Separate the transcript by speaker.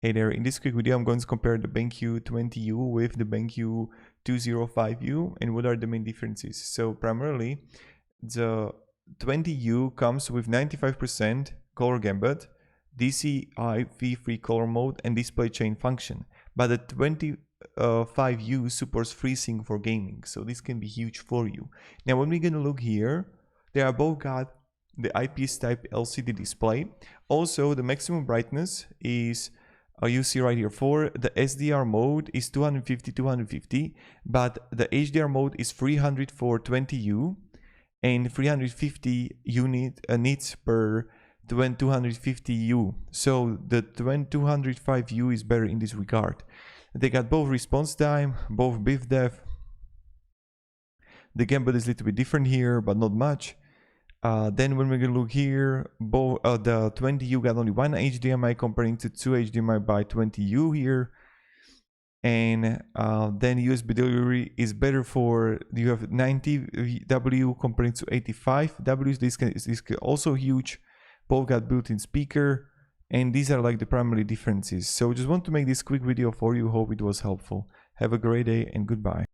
Speaker 1: Hey there, in this quick video I'm going to compare the BenQ 20U with the BenQ 205U and what are the main differences. So primarily the 20U comes with 95% color gambit, DCI-V-free color mode and display chain function, but the 25U supports FreeSync for gaming, so this can be huge for you. Now when we're gonna look here, they are both got the IPS type LCD display. Also the maximum brightness is you see right here for the SDR mode is 250, but the HDR mode is 300 for 20U and 350 nits per 250U. So the 205U is better in this regard. They got both response time, both BIF depth. The gambit is a little bit different here, but not much. Then when we're gonna look here, the 20U got only one HDMI comparing to 2 HDMI by 20U here, and then USB delivery is better for, you have 90W comparing to 85W. This is also huge. Both got built-in speaker, and these are like the primary differences. So just want to make this quick video for you. Hope it was helpful. Have a great day and goodbye.